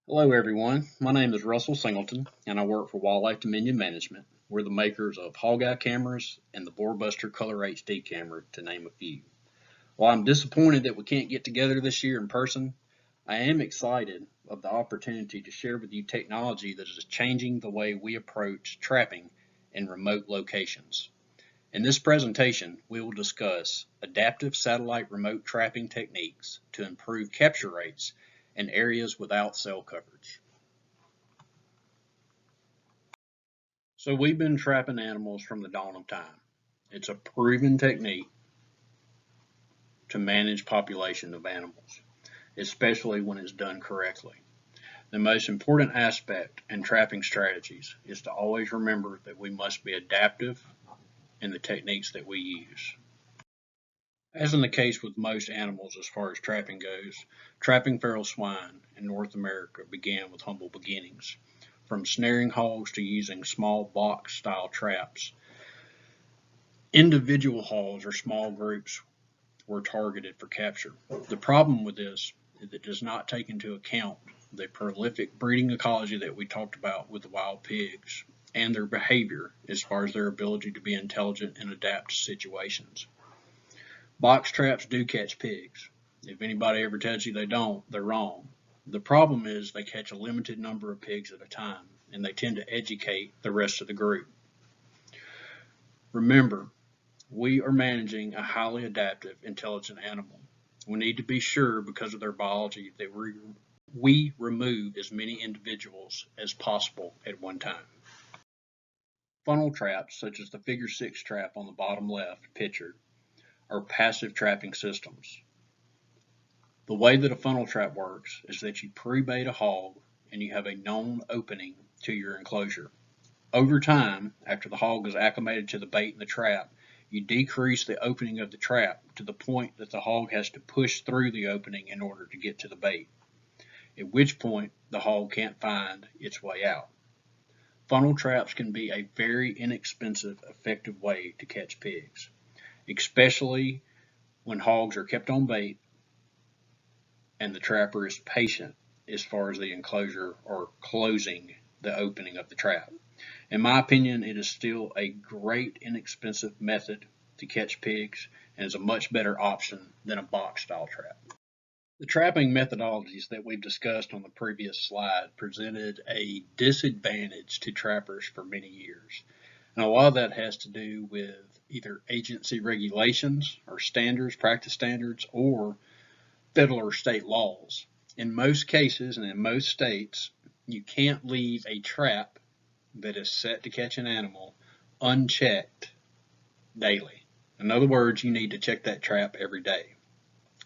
Hello everyone, my name is Russell Singleton and I work for Wildlife Dominion Management. We're the makers of Hog Eye cameras and the Boarbuster Color HD camera, to name a few. While I'm disappointed that we can't get together this year in person, I am excited of the opportunity to share with you technology that is changing the way we approach trapping in remote locations. In this presentation, we will discuss adaptive satellite remote trapping techniques to improve capture rates in areas without cell coverage. So we've been trapping animals from the dawn of time. It's a proven technique to manage population of animals, especially when it's done correctly. The most important aspect in trapping strategies is to always remember that we must be adaptive in the techniques that we use. As in the case with most animals as far as trapping goes, trapping feral swine in North America began with humble beginnings. From snaring hogs to using small box-style traps, individual hogs or small groups were targeted for capture. The problem with this is it does not take into account the prolific breeding ecology that we talked about with the wild pigs and their behavior as far as their ability to be intelligent and adapt to situations. Box traps do catch pigs. If anybody ever tells you they don't, they're wrong. The problem is they catch a limited number of pigs at a time, and they tend to educate the rest of the group. Remember, we are managing a highly adaptive, intelligent animal. We need to be sure, because of their biology, that we remove as many individuals as possible at one time. Funnel traps, such as the figure 6 trap on the bottom left pictured, are passive trapping systems. The way that a funnel trap works is that you pre-bait a hog and you have a known opening to your enclosure. Over time, after the hog is acclimated to the bait in the trap, you decrease the opening of the trap to the point that the hog has to push through the opening in order to get to the bait, at which point the hog can't find its way out. Funnel traps can be a very inexpensive, effective way to catch pigs, especially when hogs are kept on bait and the trapper is patient as far as the enclosure or closing the opening of the trap. In my opinion, it is still a great inexpensive method to catch pigs and is a much better option than a box style trap. The trapping methodologies that we've discussed on the previous slide presented a disadvantage to trappers for many years. And a lot of that has to do with either agency regulations or standards, practice standards, or federal or state laws. In most cases and in most states, you can't leave a trap that is set to catch an animal unchecked daily. In other words, you need to check that trap every day.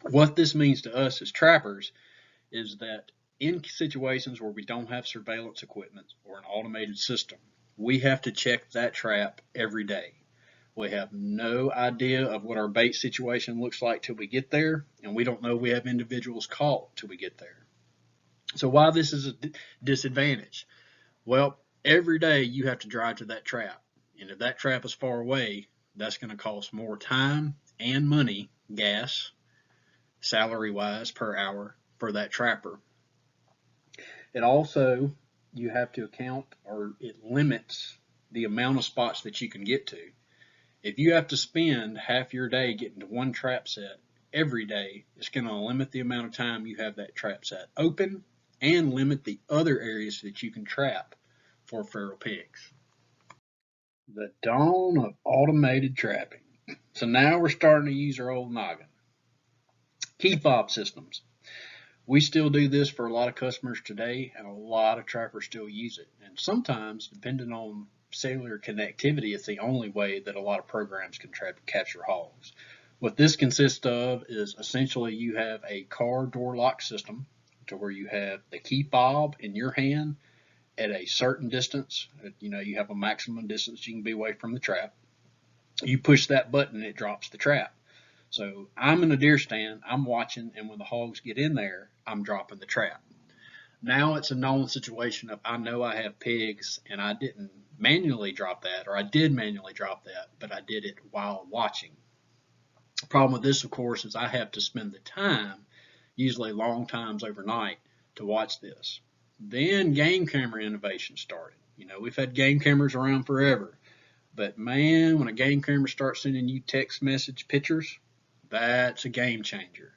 What this means to us as trappers is that in situations where we don't have surveillance equipment or an automated system, we have to check that trap every day. We have no idea of what our bait situation looks like till we get there, and we don't know we have individuals caught till we get there. So why this is a disadvantage? Well, every day you have to drive to that trap, and if that trap is far away, that's going to cost more time and money, gas, salary-wise per hour for that trapper. It also, you have to account, or it limits the amount of spots that you can get to. If you have to spend half your day getting to one trap set every day, it's going to limit the amount of time you have that trap set open and limit the other areas that you can trap for feral pigs. The dawn of automated trapping. So now we're starting to use our old noggin. Key fob systems. We still do this for a lot of customers today, and a lot of trappers still use it. And sometimes, depending on cellular connectivity, it's the only way that a lot of programs can capture hogs. What this consists of is essentially you have a car door lock system to where you have the key fob in your hand at a certain distance. You have a maximum distance you can be away from the trap. You push that button, it drops the trap. So I'm in a deer stand, I'm watching, and when the hogs get in there, I'm dropping the trap. Now it's a known situation of I know I have pigs and I didn't manually drop that, or I did manually drop that, but I did it while watching. The problem with this, of course, is I have to spend the time, usually long times overnight, to watch this. Then game camera innovation started. We've had game cameras around forever, but man, when a game camera starts sending you text message pictures, that's a game changer.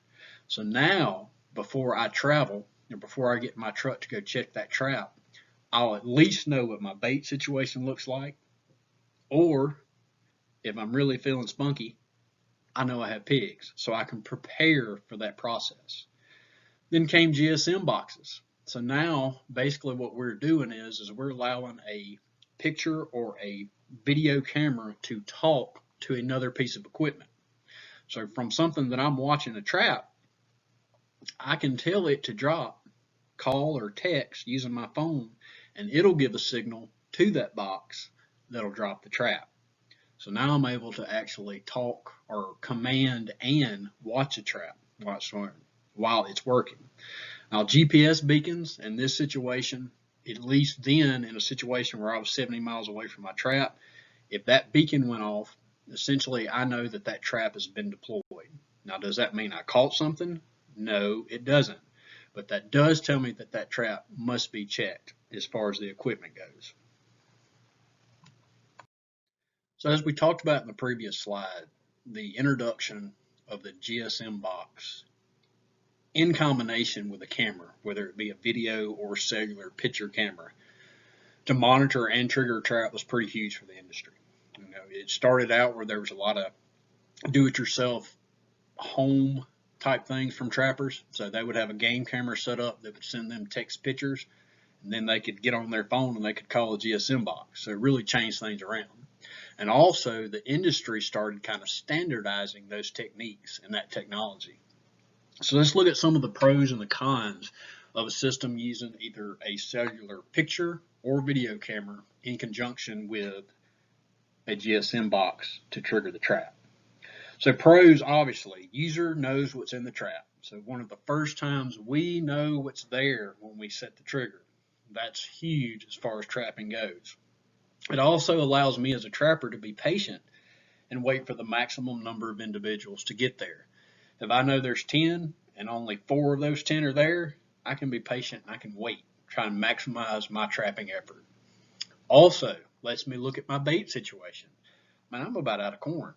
So now, before I travel, or before I get in my truck to go check that trap, I'll at least know what my bait situation looks like, or if I'm really feeling spunky, I know I have pigs, so I can prepare for that process. Then came GSM boxes. So now, basically what we're doing is we're allowing a picture or a video camera to talk to another piece of equipment. So from something that I'm watching a trap, I can tell it to drop, call, or text using my phone, and it'll give a signal to that box that'll drop the trap. So now I'm able to actually talk or command and watch a trap while it's working. Now, GPS beacons in this situation, at least then in a situation where I was 70 miles away from my trap, if that beacon went off, essentially I know that that trap has been deployed. Now, does that mean I caught something? No, it doesn't. But that does tell me that that trap must be checked as far as the equipment goes. So as we talked about in the previous slide, the introduction of the GSM box in combination with a camera, whether it be a video or cellular picture camera, to monitor and trigger a trap was pretty huge for the industry. It started out where there was a lot of do-it-yourself home type things from trappers. So they would have a game camera set up that would send them text pictures, and then they could get on their phone and they could call a GSM box. So it really changed things around. And also the industry started kind of standardizing those techniques and that technology. So let's look at some of the pros and the cons of a system using either a cellular picture or video camera in conjunction with a GSM box to trigger the trap. So pros, obviously, user knows what's in the trap. So one of the first times we know what's there when we set the trigger. That's huge as far as trapping goes. It also allows me as a trapper to be patient and wait for the maximum number of individuals to get there. If I know there's 10 and only 4 of those 10 are there, I can be patient and I can wait, try and maximize my trapping effort. Also, lets me look at my bait situation. Man, I'm about out of corn.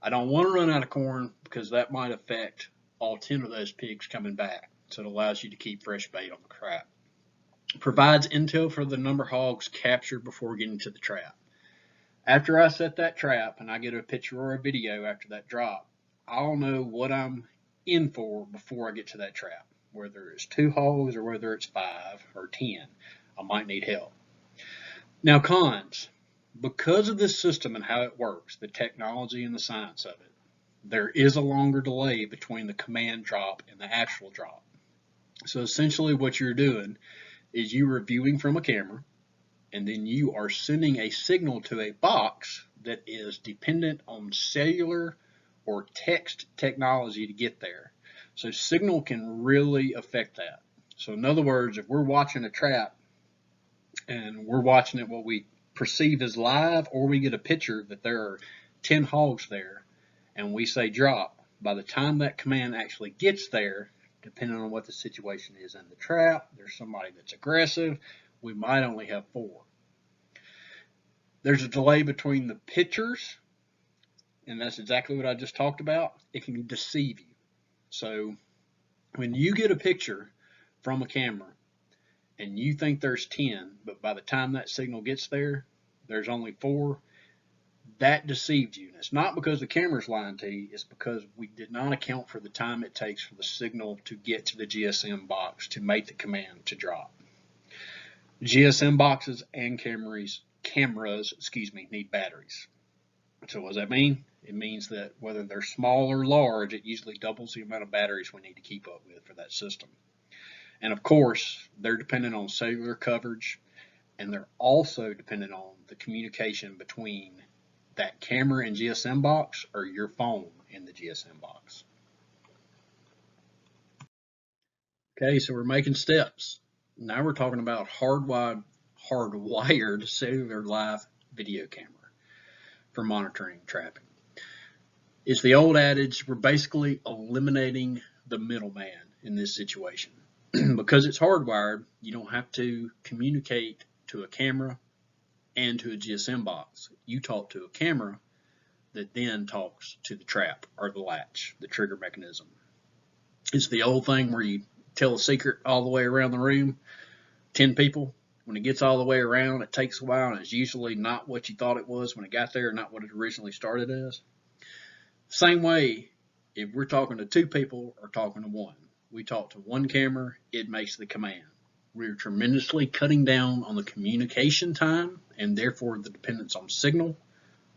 I don't want to run out of corn because that might affect all 10 of those pigs coming back. So it allows you to keep fresh bait on the trap. Provides intel for the number of hogs captured before getting to the trap. After I set that trap and I get a picture or a video after that drop, I'll know what I'm in for before I get to that trap. Whether it's 2 hogs or whether it's 5 or 10, I might need help. Now, cons. Because of this system and how it works, the technology and the science of it, there is a longer delay between the command drop and the actual drop. So essentially what you're doing is you are viewing from a camera, and then you are sending a signal to a box that is dependent on cellular or text technology to get there. So signal can really affect that. So in other words, if we're watching a trap and we're watching it what we perceive as live, or we get a picture that there are 10 hogs there and we say drop, by the time that command actually gets there, depending on what the situation is in the trap, there's somebody that's aggressive, we might only have 4. There's a delay between the pictures, and that's exactly what I just talked about. It can deceive you. So when you get a picture from a camera and you think there's 10, but by the time that signal gets there, there's only 4, that deceived you. And it's not because the camera's lying to you, it's because we did not account for the time it takes for the signal to get to the GSM box to make the command to drop. GSM boxes and cameras need batteries. So what does that mean? It means that whether they're small or large, it usually doubles the amount of batteries we need to keep up with for that system. And of course, they're dependent on cellular coverage, and they're also dependent on the communication between that camera and GSM box or your phone in the GSM box. Okay, so we're making steps. Now we're talking about hardwired cellular live video camera for monitoring and trapping. It's the old adage, we're basically eliminating the middleman in this situation. Because it's hardwired, you don't have to communicate to a camera and to a GSM box. You talk to a camera that then talks to the trap or the latch, the trigger mechanism. It's the old thing where you tell a secret all the way around the room, 10 people. When it gets all the way around, it takes a while, and it's usually not what you thought it was when it got there, not what it originally started as. Same way, if we're talking to 2 people or talking to 1, we talk to 1 camera, it makes the command. We're tremendously cutting down on the communication time and therefore the dependence on signal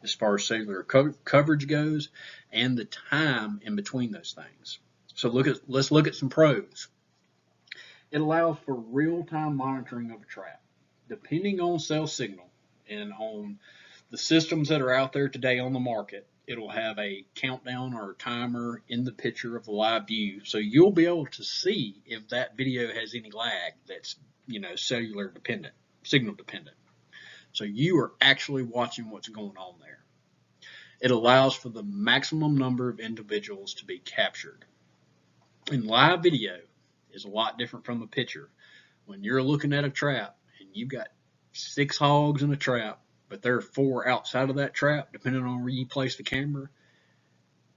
as far as cellular coverage goes, and the time in between those things. So let's look at some pros. It allows for real-time monitoring of a trap. Depending on cell signal and on the systems that are out there today on the market, it'll have a countdown or a timer in the picture of the live view, so you'll be able to see if that video has any lag that's, cellular dependent, signal dependent. So you are actually watching what's going on there. It allows for the maximum number of individuals to be captured. And live video is a lot different from a picture. When you're looking at a trap and you've got 6 hogs in a trap, but there are 4 outside of that trap, depending on where you place the camera,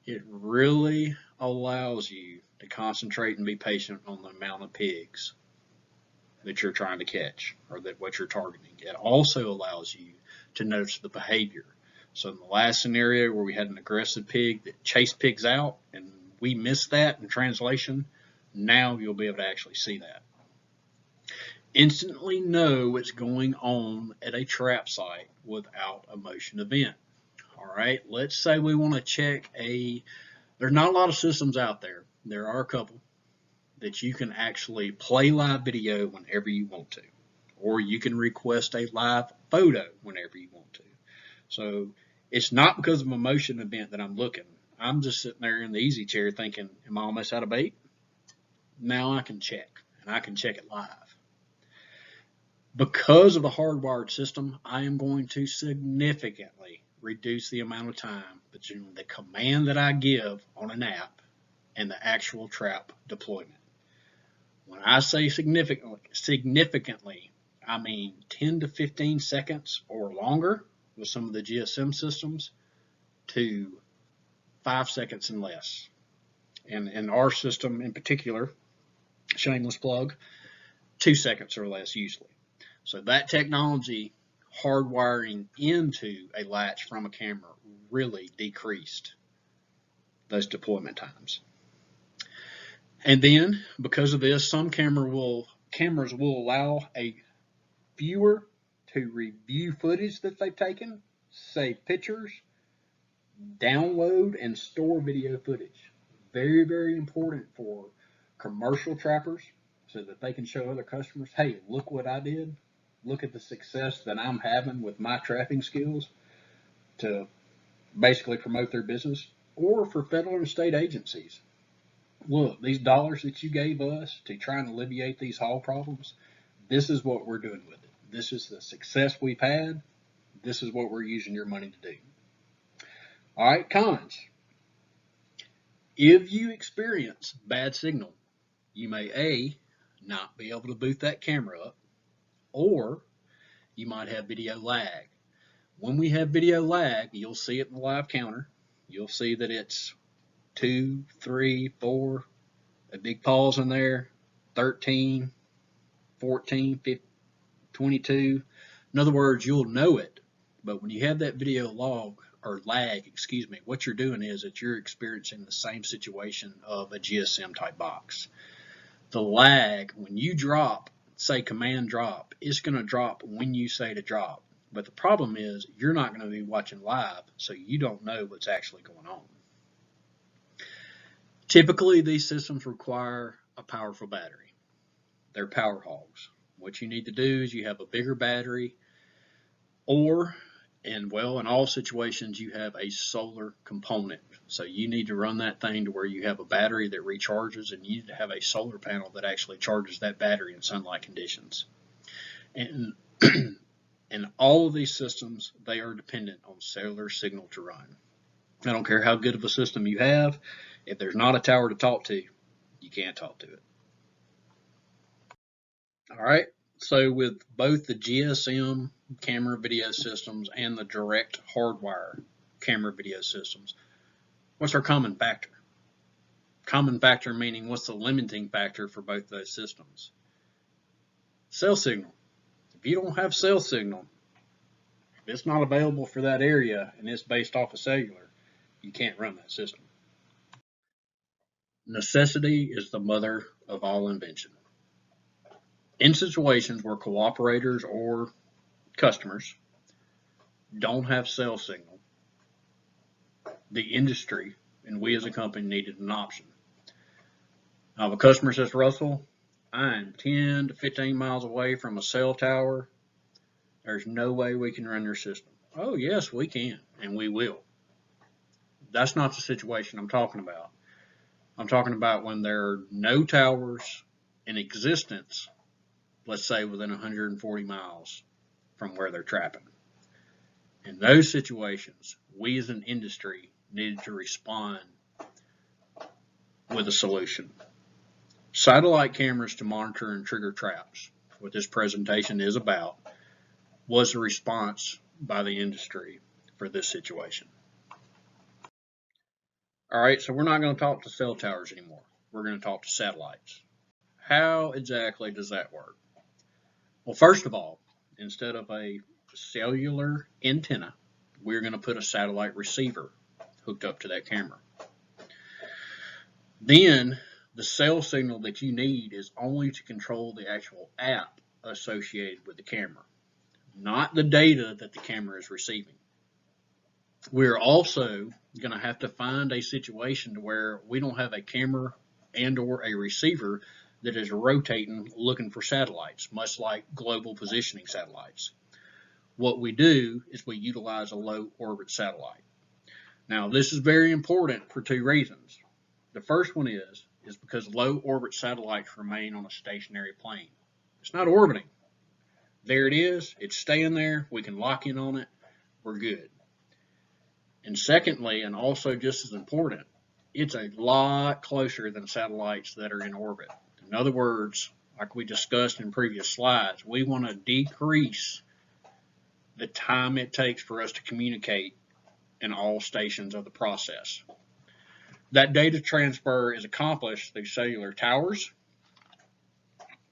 it really allows you to concentrate and be patient on the amount of pigs that you're trying to catch or that what you're targeting. It also allows you to notice the behavior. So in the last scenario where we had an aggressive pig that chased pigs out and we missed that in translation, now you'll be able to actually see that. Instantly know what's going on at a trap site without a motion event. All right, let's say we want to check there's not a lot of systems out there. There are a couple that you can actually play live video whenever you want to, or you can request a live photo whenever you want to. So it's not because of a motion event that I'm looking. I'm just sitting there in the easy chair thinking, am I almost out of bait? Now I can check, and I can check it live. Because of the hardwired system, I am going to significantly reduce the amount of time between the command that I give on an app and the actual trap deployment. When I say significantly, I mean 10 to 15 seconds or longer with some of the GSM systems to 5 seconds and less. And in our system in particular, shameless plug, 2 seconds or less usually. So that technology hardwiring into a latch from a camera really decreased those deployment times. And then because of this, some cameras will allow a viewer to review footage that they've taken, save pictures, download and store video footage. Very, very important for commercial trappers so that they can show other customers, hey, look what I did. Look at the success that I'm having with my trapping skills, to basically promote their business. Or for federal and state agencies. Look, these dollars that you gave us to try and alleviate these hog problems, this is what we're doing with it. This is the success we've had. This is what we're using your money to do. All right, cons. If you experience bad signal, you may A, not be able to boot that camera up, or you might have video lag. When we have video lag, you'll see it in the live counter. You'll see that it's 2, 3, 4, a big pause in there, 13, 14, 15, 22. In other words, you'll know it. But when you have that video lag, what you're doing is that you're experiencing the same situation of a GSM type box. The lag, when you drop, say command drop, it's going to drop when you say to drop. But the problem is you're not going to be watching live, so you don't know what's actually going on. Typically, these systems require a powerful battery. They're power hogs. What you need to do is you have a bigger battery, or, in all situations, you have a solar component. So you need to run that thing to where you have a battery that recharges, and you need to have a solar panel that actually charges that battery in sunlight conditions. And in all of these systems, they are dependent on cellular signal to run. I don't care how good of a system you have. If there's not a tower to talk to, you can't talk to it. All right. So with both the GSM camera video systems and the direct hardwire camera video systems, what's our common factor? Common factor meaning what's the limiting factor for both those systems? Cell signal. If you don't have cell signal, if it's not available for that area and it's based off of cellular, you can't run that system. Necessity is the mother of all invention. In situations where cooperators or customers don't have cell signal, the industry and we as a company needed an option. Now, if a customer says, Russell, I'm 10 to 15 miles away from a cell tower, there's no way we can run your system. Oh, yes, we can, and we will. That's not the situation I'm talking about. I'm talking about when there are no towers in existence, let's say within 140 miles from where they're trapping. In those situations, we as an industry needed to respond with a solution. Satellite cameras to monitor and trigger traps, what this presentation is about, was a response by the industry for this situation. All right, so we're not going to talk to cell towers anymore. We're going to talk to satellites. How exactly does that work? Well, first of all, instead of a cellular antenna, we're going to put a satellite receiver hooked up to that camera. Then the cell signal that you need is only to control the actual app associated with the camera, not the data that the camera is receiving. We're also going to have to find a situation to where we don't have a camera and or a receiver that is rotating looking for satellites, much like global positioning satellites. What we do is we utilize a low orbit satellite. Now, this is very important for two reasons. The first one is because low orbit satellites remain on a stationary plane. It's not orbiting. There it is. It's staying there. We can lock in on it. We're good. And secondly, and also just as important, it's a lot closer than satellites that are in orbit. In other words, like we discussed in previous slides, we want to decrease the time it takes for us to communicate in all stations of the process. That data transfer is accomplished through cellular towers.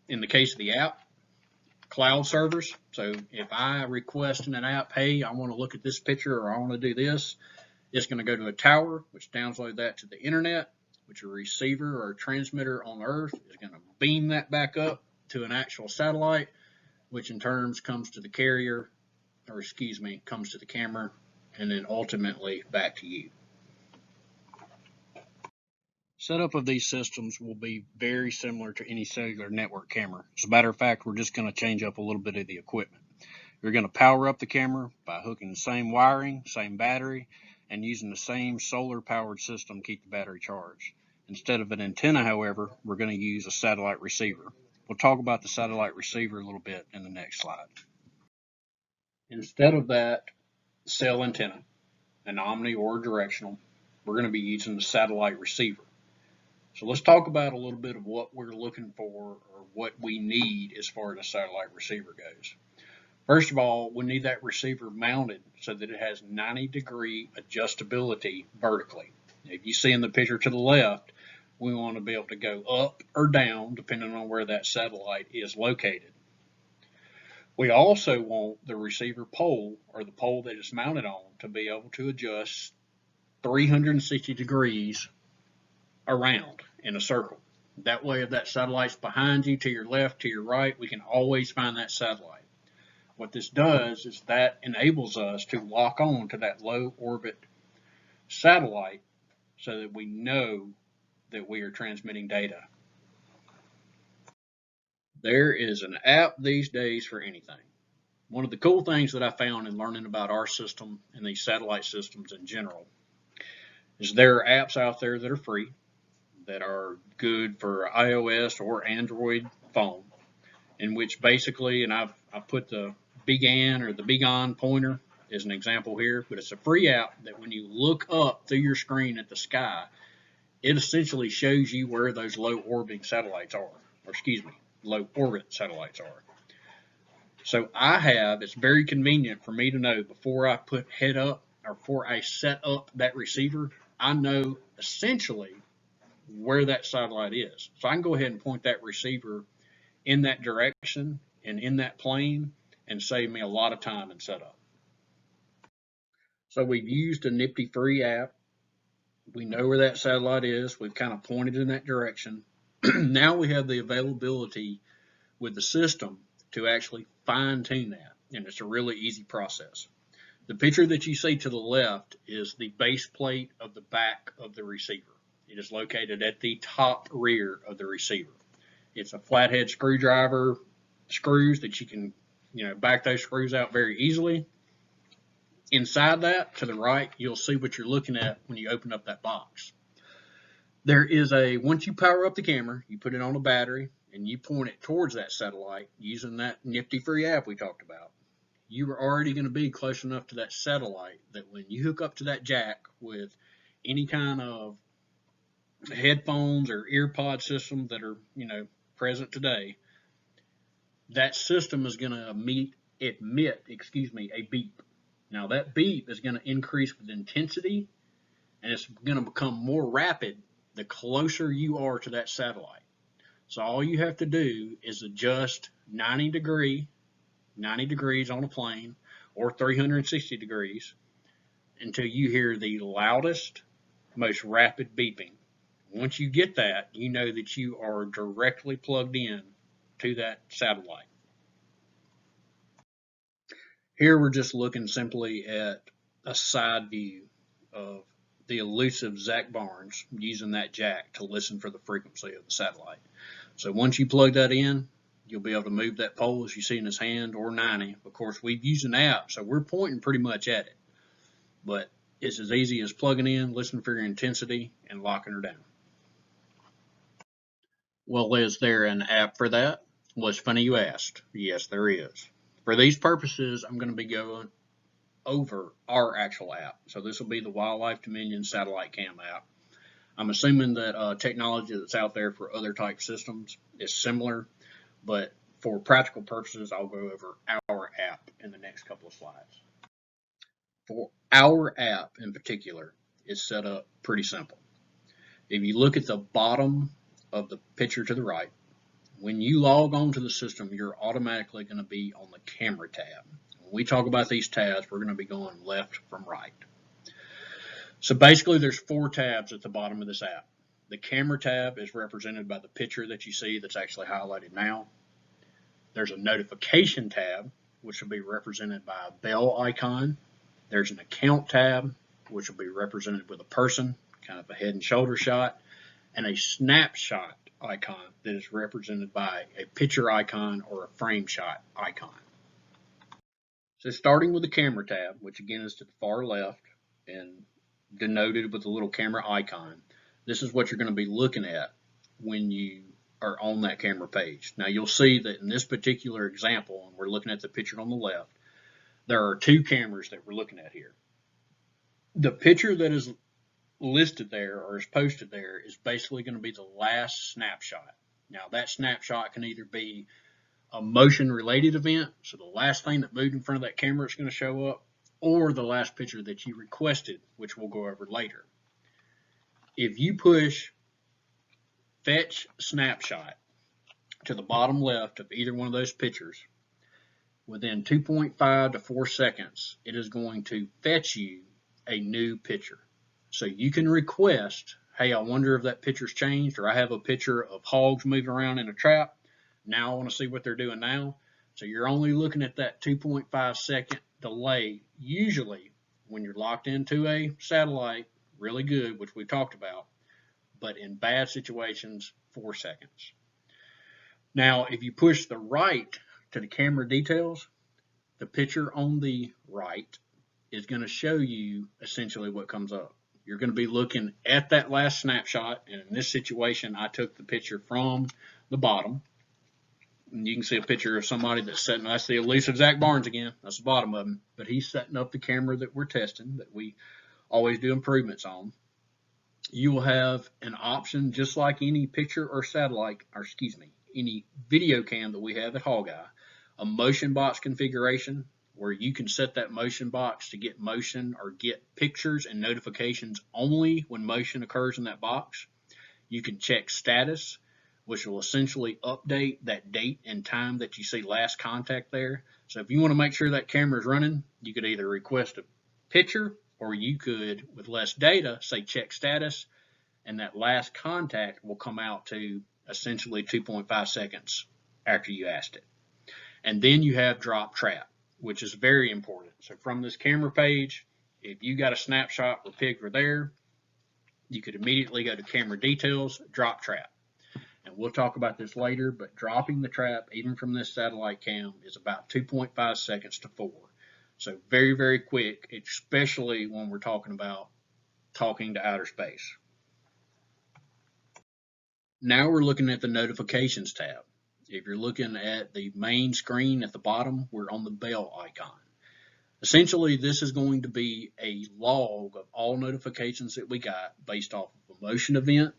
In the case of the app, cloud servers. So if I request in an app, hey, I want to look at this picture or I want to do this, it's going to go to a tower, which downloads that to the internet, which a receiver or a transmitter on Earth is going to beam that back up to an actual satellite, which in turn comes to the carrier, or excuse me, comes to the camera, and then ultimately back to you. Setup of these systems will be very similar to any cellular network camera. As a matter of fact, we're just going to change up a little bit of the equipment. You're going to power up the camera by hooking the same wiring, same battery, and using the same solar powered system to keep the battery charged. Instead of an antenna, however, we're going to use a satellite receiver. We'll talk about the satellite receiver a little bit in the next slide. Instead of that cell antenna, an omni or directional, we're going to be using the satellite receiver. So let's talk about a little bit of what we're looking for or what we need as far as a satellite receiver goes. First of all, we need that receiver mounted so that it has 90-degree adjustability vertically. If you see in the picture to the left, we want to be able to go up or down depending on where that satellite is located. We also want the receiver pole or the pole that it's mounted on to be able to adjust 360 degrees around in a circle. That way, if that satellite's behind you, to your left, to your right, we can always find that satellite. What this does is that enables us to lock on to that low orbit satellite so that we know that we are transmitting data. There is an app these days for anything. One of the cool things that I found in learning about our system and these satellite systems in general is there are apps out there that are free, that are good for iOS or Android phone, in which basically, and I've put the BGAN or the BGON pointer as an example here, but it's a free app that when you look up through your screen at the sky, it essentially shows you where those low orbiting satellites are, or excuse me, low orbit satellites are. So it's very convenient for me to know before I put head up or before I set up that receiver, I know essentially where that satellite is. So I can go ahead and point that receiver in that direction and in that plane and save me a lot of time in setup. So we've used a nifty free app. We know where that satellite is. We've kind of pointed in that direction. Now we have the availability with the system to actually fine tune that. And it's a really easy process. The picture that you see to the left is the base plate of the back of the receiver. It is located at the top rear of the receiver. It's a flathead screwdriver screws that you can, back those screws out very easily. Inside that, to the right, you'll see what you're looking at when you open up that box. There is once you power up the camera, you put it on a battery, and you point it towards that satellite using that nifty free app we talked about. You are already going to be close enough to that satellite that when you hook up to that jack with any kind of headphones or earpod system that are, present today, that system is going to emit a beep. Now that beep is going to increase with intensity, and it's going to become more rapid the closer you are to that satellite. So all you have to do is adjust 90 degrees on a plane or 360 degrees until you hear the loudest, most rapid beeping. Once you get that, you know that you are directly plugged in to that satellite. Here we're just looking simply at a side view of the elusive Zach Barnes using that jack to listen for the frequency of the satellite. So once you plug that in, you'll be able to move that pole as you see in his hand or 90. Of course, we've used an app, so we're pointing pretty much at it. But it's as easy as plugging in, listening for your intensity, and locking her down. Well, is there an app for that? Well, it's funny you asked. Yes, there is. For these purposes, I'm going to be going over our actual app. So this will be the Wildlife Dominion Satellite Cam app. I'm assuming that technology that's out there for other type systems is similar, but for practical purposes, I'll go over our app in the next couple of slides. For our app in particular, it's set up pretty simple. If you look at the bottom of the picture to the right, when you log on to the system, you're automatically going to be on the camera tab. When we talk about these tabs, we're going to be going left from right. So basically, there's 4 tabs at the bottom of this app. The camera tab is represented by the picture that you see that's actually highlighted now. There's a notification tab, which will be represented by a bell icon. There's an account tab, which will be represented with a person, kind of a head and shoulder shot, and a snapshot icon that is represented by a picture icon or a frame shot icon. So starting with the camera tab, which again is to the far left and denoted with the little camera icon, this is what you're going to be looking at when you are on that camera page. Now you'll see that in this particular example, and we're looking at the picture on the left, there are 2 cameras that we're looking at here. The picture that is listed there or is posted there is basically going to be the last snapshot. Now that snapshot can either be a motion related event, so the last thing that moved in front of that camera is going to show up, or the last picture that you requested, which we'll go over later. If you push fetch snapshot to the bottom left of either one of those pictures, within 2.5 to 4 seconds, it is going to fetch you a new picture. So you can request, hey, I wonder if that picture's changed, or I have a picture of hogs moving around in a trap. Now I want to see what they're doing now. So you're only looking at that 2.5 second delay, usually when you're locked into a satellite, really good, which we talked about, but in bad situations, 4 seconds. Now, if you push the right to the camera details, the picture on the right is going to show you essentially what comes up. You're going to be looking at that last snapshot, and in this situation, I took the picture from the bottom. And you can see a picture of somebody that's setting, that's the elusive Zach Barnes again, that's the bottom of him, but he's setting up the camera that we're testing, that we always do improvements on. You will have an option, just like any picture or satellite, or excuse me, any video cam that we have at Hawkeye, a motion box configuration where you can set that motion box to get motion or get pictures and notifications only when motion occurs in that box. You can check status, which will essentially update that date and time that you see last contact there. So if you want to make sure that camera is running, you could either request a picture, or you could, with less data, say check status, and that last contact will come out to essentially 2.5 seconds after you asked it. And then you have drop trap, which is very important. So from this camera page, if you got a snapshot where pigs were there, you could immediately go to camera details, drop trap. And we'll talk about this later, but dropping the trap, even from this satellite cam, is about 2.5 seconds to 4. So very, very quick, especially when we're talking about talking to outer space. Now we're looking at the notifications tab. If you're looking at the main screen at the bottom, we're on the bell icon. Essentially, this is going to be a log of all notifications that we got based off of a motion event,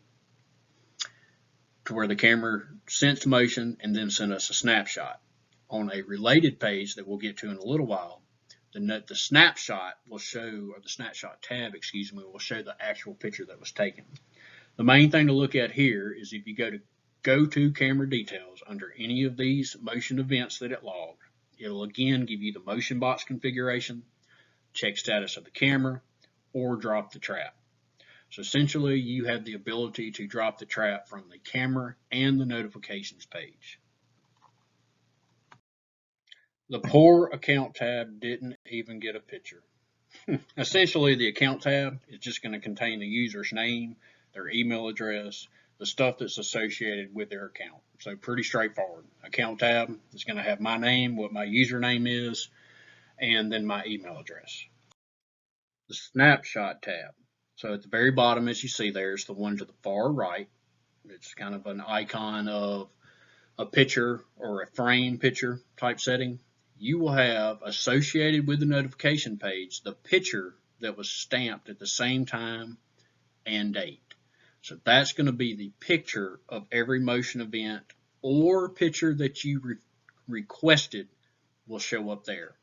to where the camera sensed motion and then sent us a snapshot. On a related page that we'll get to in a little while, the snapshot will show, or the snapshot tab, excuse me, will show the actual picture that was taken. The main thing to look at here is if you go to camera details under any of these motion events that it logged, it'll again give you the motion box configuration, check status of the camera, or drop the trap. So essentially, you have the ability to drop the trap from the camera and the notifications page. The poor account tab didn't even get a picture. Essentially, the account tab is just going to contain the user's name, their email address, the stuff that's associated with their account. So pretty straightforward. Account tab is going to have my name, what my username is, and then my email address. The snapshot tab. So at the very bottom, as you see there, is the one to the far right. It's kind of an icon of a picture or a frame picture type setting. You will have associated with the notification page the picture that was stamped at the same time and date. So that's going to be the picture of every motion event or picture that you requested will show up there.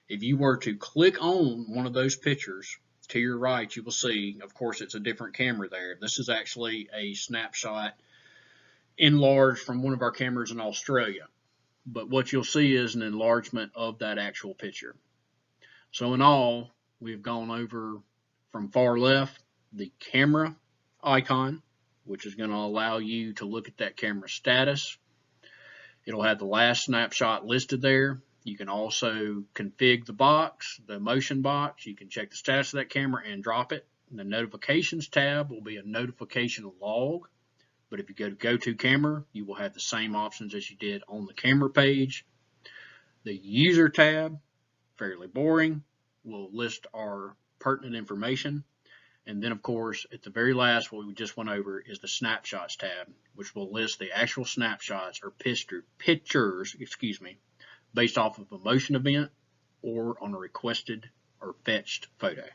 If you were to click on one of those pictures, to your right, you will see, of course, it's a different camera there. This is actually a snapshot enlarged from one of our cameras in Australia. But what you'll see is an enlargement of that actual picture. So in all, we've gone over from far left, the camera icon, which is going to allow you to look at that camera status. It'll have the last snapshot listed there. You can also configure the box, the motion box. You can check the status of that camera and drop it. The notifications tab will be a notification log. But if you go to camera, you will have the same options as you did on the camera page. The user tab, fairly boring, will list our pertinent information. And then, of course, at the very last, what we just went over is the snapshots tab, which will list the actual snapshots or pictures, based off of a motion event or on a requested or fetched photo.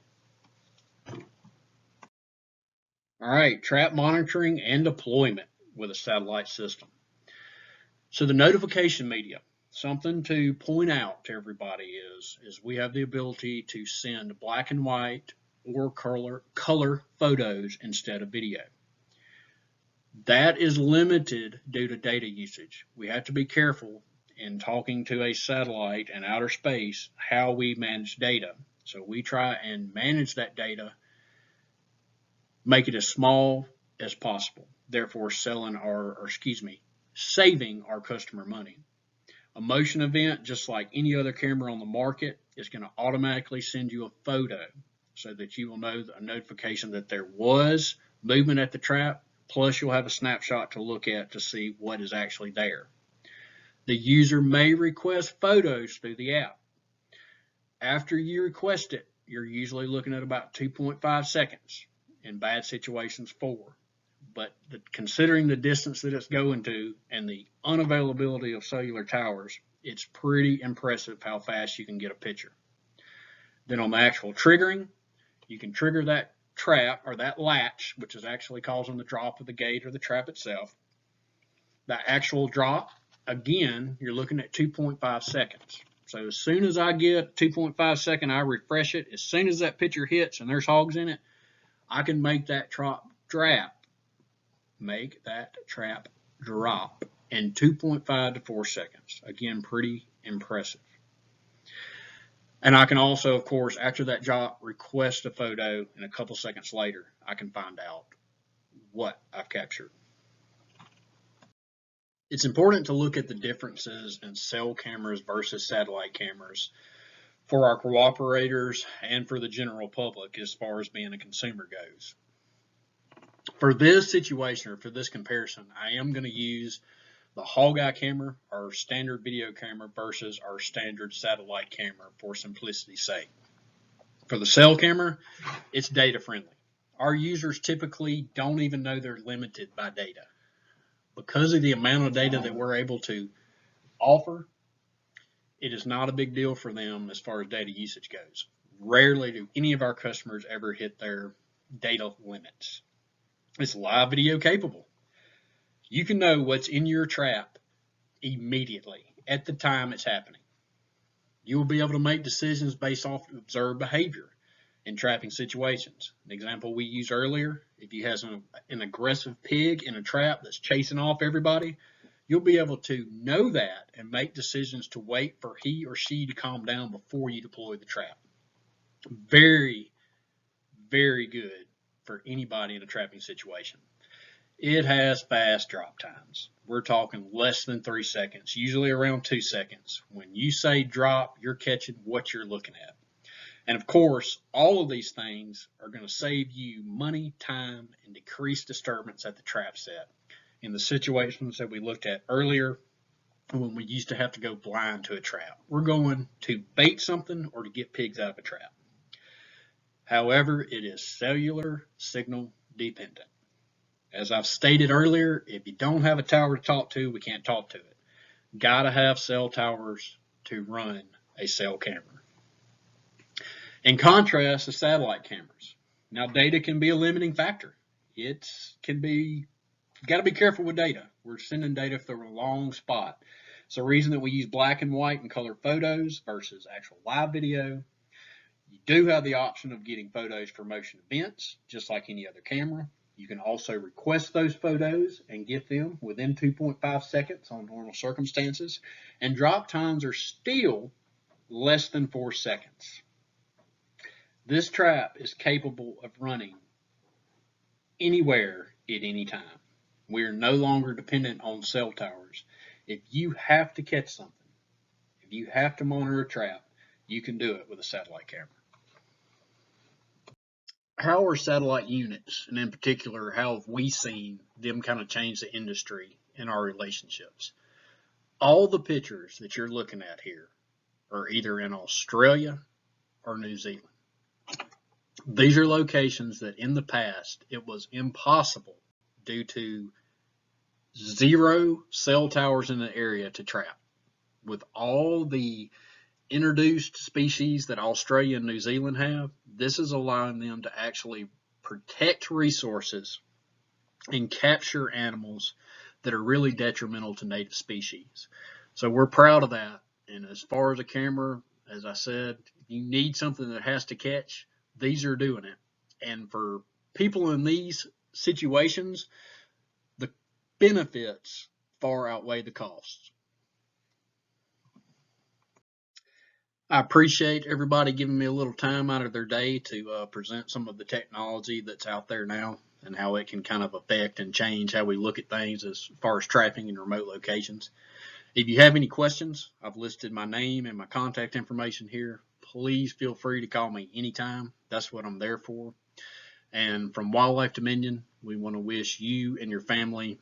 All right, trap monitoring and deployment with a satellite system. So the notification media, something to point out to everybody is we have the ability to send black and white or color photos instead of video. That is limited due to data usage. We have to be careful in talking to a satellite and outer space how we manage data. So we try and manage that data, make it as small as possible, therefore saving our customer money. A motion event, just like any other camera on the market, is going to automatically send you a photo so that you will know a notification that there was movement at the trap, plus you'll have a snapshot to look at to see what is actually there. The user may request photos through the app. After you request it, you're usually looking at about 2.5 seconds. In bad situations, 4. But considering the distance that it's going to and the unavailability of cellular towers, it's pretty impressive how fast you can get a picture. Then on the actual triggering, you can trigger that trap or that latch, which is actually causing the drop of the gate or the trap itself. The actual drop, again, you're looking at 2.5 seconds. So as soon as I get 2.5 second, I refresh it. As soon as that picture hits and there's hogs in it, I can make that trap drop in 2.5 to 4 seconds. Again, pretty impressive. And I can also, of course, after that drop, request a photo, and a couple seconds later, I can find out what I've captured. It's important to look at the differences in cell cameras versus satellite cameras for our cooperators and for the general public as far as being a consumer goes. For this situation, or for this comparison, I am going to use the hog eye camera, our standard video camera, versus our standard satellite camera for simplicity's sake. For the cell camera, it's data friendly. Our users typically don't even know they're limited by data. Because of the amount of data that we're able to offer, it is not a big deal for them as far as data usage goes. Rarely do any of our customers ever hit their data limits. It's live video capable. You can know what's in your trap immediately at the time it's happening. You will be able to make decisions based off observed behavior in trapping situations. An example we used earlier, if you have an aggressive pig in a trap that's chasing off everybody, you'll be able to know that and make decisions to wait for he or she to calm down before you deploy the trap. Very, very good for anybody in a trapping situation. It has fast drop times. We're talking less than 3 seconds, usually around 2 seconds. When you say drop, you're catching what you're looking at. And of course, all of these things are going to save you money, time, and decrease disturbance at the trap set. In the situations that we looked at earlier, when we used to have to go blind to a trap, we're going to bait something or to get pigs out of a trap. However, it is cellular signal dependent. As I've stated earlier, if you don't have a tower to talk to, we can't talk to it. Gotta have cell towers to run a cell camera. In contrast to satellite cameras, now data can be a limiting factor. It can be, you got to be careful with data. We're sending data through a long spot. It's the reason that we use black and white and color photos versus actual live video. You do have the option of getting photos for motion events, just like any other camera. You can also request those photos and get them within 2.5 seconds on normal circumstances, and drop times are still less than 4 seconds. This trap is capable of running anywhere at any time. We are no longer dependent on cell towers. If you have to catch something, if you have to monitor a trap, you can do it with a satellite camera. How are satellite units, and in particular, how have we seen them kind of change the industry in our relationships? All the pictures that you're looking at here are either in Australia or New Zealand. These are locations that in the past it was impossible due to 0 cell towers in the area to trap. With all the introduced species that Australia and New Zealand have, this is allowing them to actually protect resources and capture animals that are really detrimental to native species. So we're proud of that. And as far as a camera, as I said, if you need something that has to catch, these are doing it. And for people in these situations, the benefits far outweigh the costs. I appreciate everybody giving me a little time out of their day to present some of the technology that's out there now and how it can kind of affect and change how we look at things as far as trapping in remote locations. If you have any questions, I've listed my name and my contact information here. Please feel free to call me anytime. That's what I'm there for. And from Wildlife Dominion, we want to wish you and your family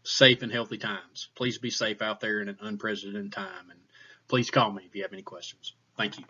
safe and healthy times. Please be safe out there in an unprecedented time. And please call me if you have any questions. Thank you.